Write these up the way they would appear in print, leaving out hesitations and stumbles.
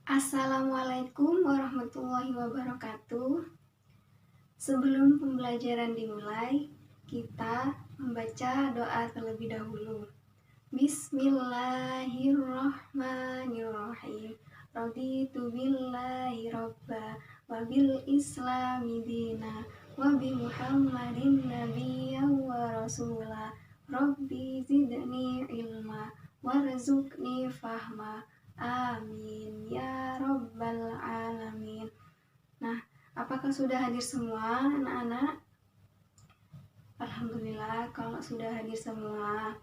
Assalamualaikum warahmatullahi wabarakatuh. Sebelum pembelajaran dimulai, kita membaca doa terlebih dahulu. Bismillahirrahmanirrahim. Raditu billahi robba wa bil islami dina wa bi muhammadin nabiyyan wa rasula. Rabbi zidni ilma warzuqni fahma. Amin ya robbal alamin. Nah, apakah sudah hadir semua anak-anak? Alhamdulillah kalau sudah hadir semua.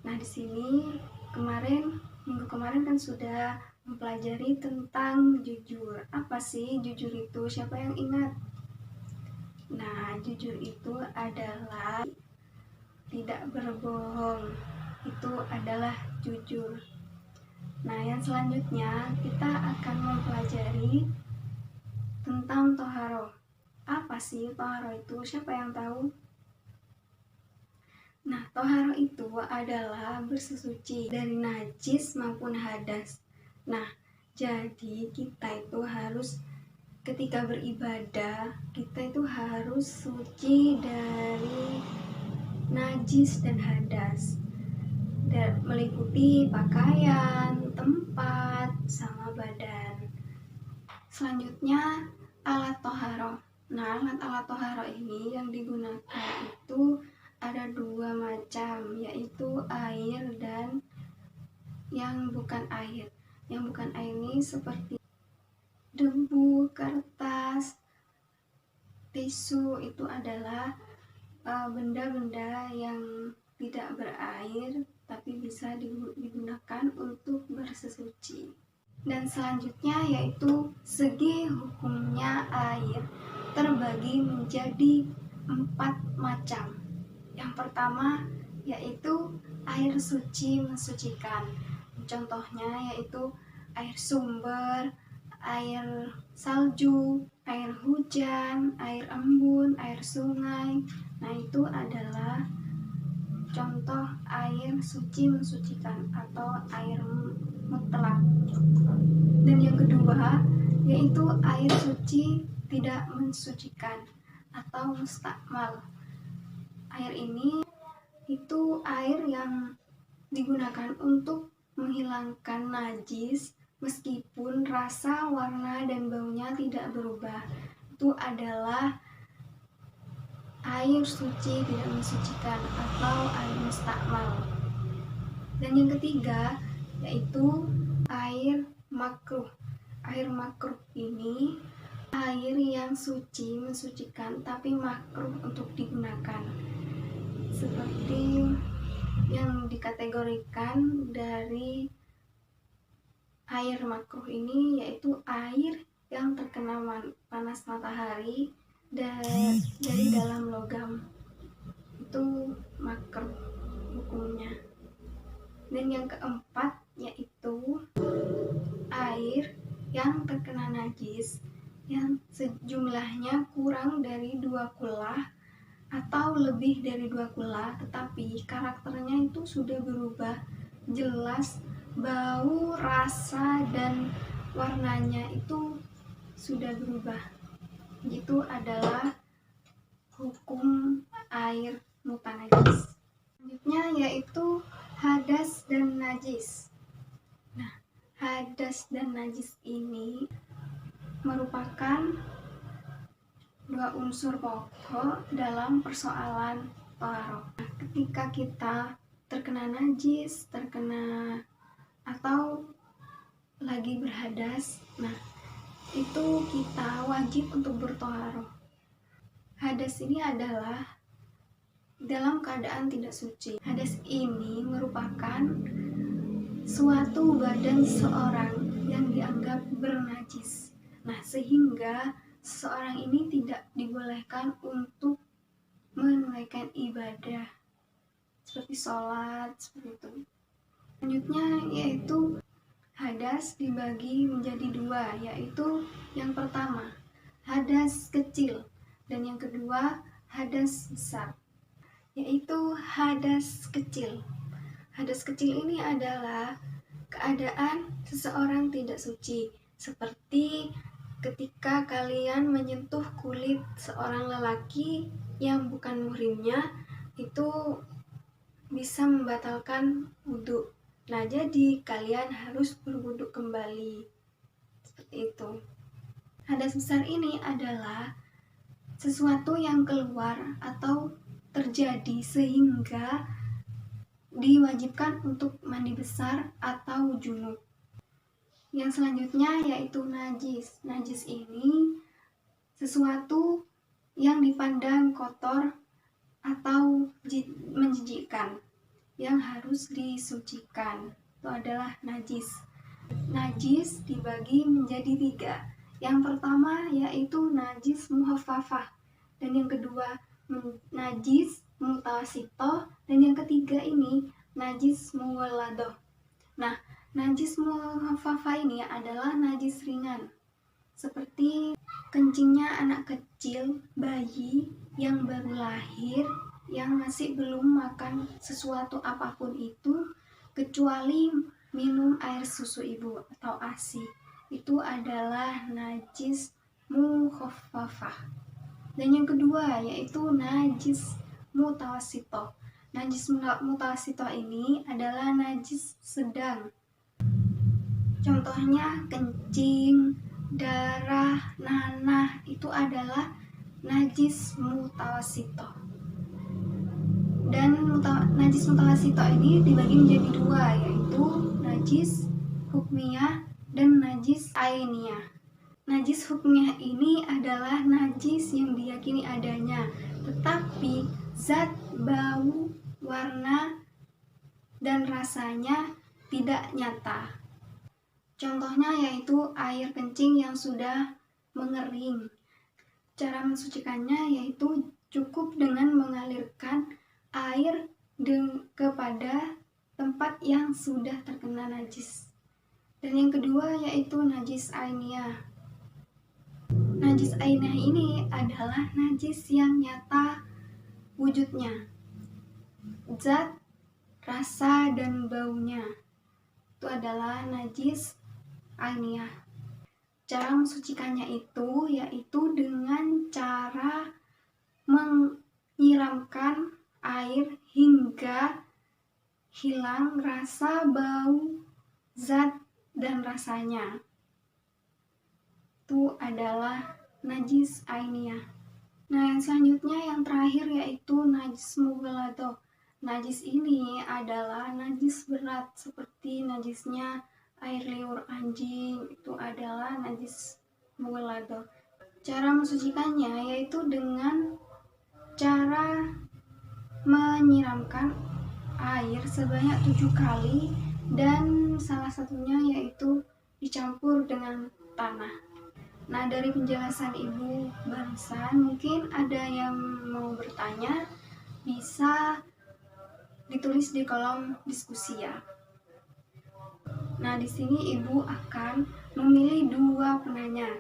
Nah, di sini minggu kemarin kan sudah mempelajari tentang jujur. Apa sih jujur itu? Siapa yang ingat? Nah, jujur itu adalah tidak berbohong. Itu adalah jujur. Nah, yang selanjutnya kita akan mempelajari tentang toharo. Apa sih toharo itu? Siapa yang tahu? Nah, toharo itu adalah bersesuci dari najis maupun hadas. Nah, jadi kita itu harus ketika beribadah, kita itu harus suci dari najis dan hadas. Dan meliputi pakaian, tempat, sama badan. Selanjutnya alat toharo. Nah, alat toharo ini yang digunakan itu ada dua macam, yaitu air dan yang bukan air. Yang bukan air ini seperti debu, kertas, tisu. Itu adalah benda-benda yang tidak berair tapi bisa digunakan untuk bersesuci. Dan selanjutnya yaitu segi hukumnya air terbagi menjadi 4 macam. Yang pertama yaitu air suci mensucikan. Contohnya yaitu air sumber, air salju, air hujan, air embun, air sungai. Nah, itu adalah contoh air suci mensucikan atau air mutlak. Dan yang kedua yaitu air suci tidak mensucikan atau mustakmal. Air ini itu air yang digunakan untuk menghilangkan najis meskipun rasa, warna, dan baunya tidak berubah. Itu adalah air suci tidak mensucikan atau air mustakmal. Dan yang ketiga yaitu air makruh. Air makruh ini air yang suci mensucikan tapi makruh untuk digunakan. Seperti yang dikategorikan dari air makruh ini yaitu air yang terkena panas matahari dari dalam logam. Itu makruh hukumnya. Dan yang keempat yaitu air yang terkena najis yang sejumlahnya kurang dari 2 kulah atau lebih dari 2 kulah, tetapi karakternya itu sudah berubah jelas, bau, rasa, dan warnanya itu sudah berubah. Itu adalah hukum air mutanajis. Selanjutnya yaitu hadas dan najis. Nah, hadas dan najis ini merupakan 2 unsur pokok dalam persoalan toharo. Nah, ketika kita terkena najis, atau lagi berhadas, nah itu kita wajib untuk bertoharo. Hadas ini adalah dalam keadaan tidak suci. Hadas ini merupakan suatu badan seorang yang dianggap bernajis. Nah, sehingga seseorang ini tidak dibolehkan untuk menunaikan ibadah seperti sholat, seperti itu. Selanjutnya yaitu hadas dibagi menjadi 2, yaitu yang pertama hadas kecil dan yang kedua hadas besar. Yaitu hadas kecil. Hadas kecil ini adalah keadaan seseorang tidak suci, Seperti ketika kalian menyentuh kulit seorang lelaki yang bukan muhrimnya, itu bisa membatalkan wudhu. Nah, jadi kalian harus berwudhu kembali. Seperti itu. Hadas besar ini adalah sesuatu yang keluar atau terjadi sehingga diwajibkan untuk mandi besar atau junub. Yang selanjutnya yaitu najis. Najis ini sesuatu yang dipandang kotor atau menjijikkan yang harus disucikan. Itu adalah najis. Najis dibagi menjadi 3. Yang pertama yaitu najis muhaffafah, dan yang kedua najis mutawasitoh, dan yang ketiga ini najis muwalladoh. Nah, najis muhaffafah ini adalah najis ringan, seperti kencingnya anak kecil, bayi yang baru lahir, yang masih belum makan sesuatu apapun itu kecuali minum air susu ibu atau ASI. Itu adalah najis mukhaffafah. Dan yang kedua yaitu najis mutawasitoh. Najis mutawasitoh ini adalah najis sedang. Contohnya kencing, darah, nanah, itu adalah najis mutawasitoh. Dan najis mutawasitoh ini dibagi menjadi 2, yaitu najis hukmiyah dan najis ainiyah. Najis hukmiyah ini adalah najis yang diyakini adanya, tetapi zat, bau, warna, dan rasanya tidak nyata. Contohnya yaitu air kencing yang sudah mengering. Cara mensucikannya yaitu cukup dengan mengalirkan air kepada tempat yang sudah terkena najis. Dan yang kedua yaitu najis ainiyah. Najis ainiyah ini adalah najis yang nyata wujudnya, zat, rasa, dan baunya. Itu adalah najis ainiyah. Cara mensucikannya itu yaitu dengan cara menyiramkan air hingga hilang rasa, bau, zat, dan rasanya. Itu adalah najis ainiyah. Nah, yang selanjutnya yang terakhir yaitu najis mughaladoh. Najis ini adalah najis berat, seperti najisnya air liur anjing, itu adalah najis mughaladoh. Cara mensucikannya yaitu dengan cara menyiramkan air sebanyak 7 kali, dan salah satunya yaitu dicampur dengan tanah. Nah, dari penjelasan ibu barusan, mungkin ada yang mau bertanya, bisa ditulis di kolom diskusi ya. Nah, di sini ibu akan memilih 2 penanya.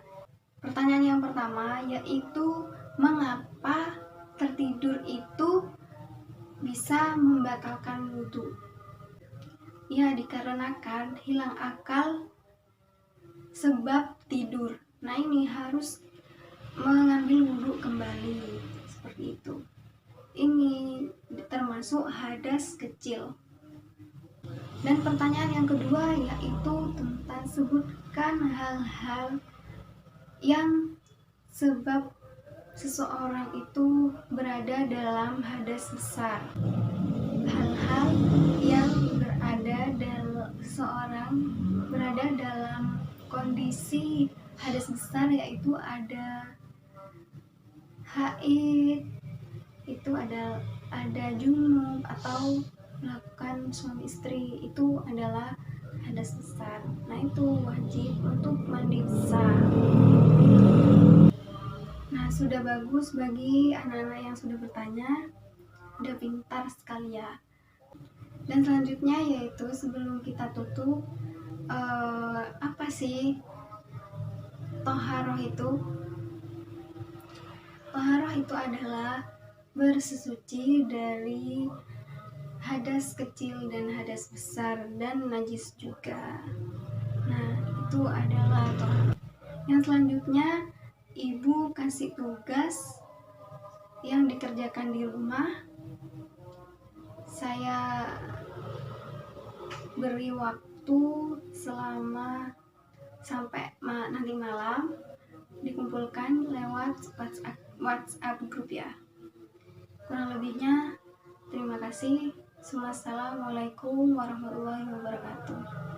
Pertanyaan yang pertama yaitu, mengapa tertidur itu bisa membatalkan wudhu? Ya, dikarenakan hilang akal sebab tidur. Nah, ini harus mengambil wudhu kembali, seperti itu. Ini termasuk hadas kecil. Dan pertanyaan yang kedua yaitu tentang sebutkan hal-hal yang sebab seseorang itu berada dalam hadas besar. Hal-hal yang seseorang berada dalam kondisi hadas besar yaitu ada haid, itu ada junub atau melakukan suami istri, itu adalah hadas besar. Nah, itu wajib untuk mandi besar. Nah, sudah bagus bagi anak-anak yang sudah bertanya, udah pintar sekali ya. Dan selanjutnya yaitu sebelum kita tutup, apa sih toharoh itu? Toharoh itu adalah bersesuci dari hadas kecil dan hadas besar dan najis juga. Nah, itu adalah yang selanjutnya ibu kasih tugas yang dikerjakan di rumah. Saya beri waktu selama sampai nanti malam, dikumpulkan lewat WhatsApp grup ya. Kurang lebihnya terima kasih. Assalamualaikum warahmatullahi wabarakatuh.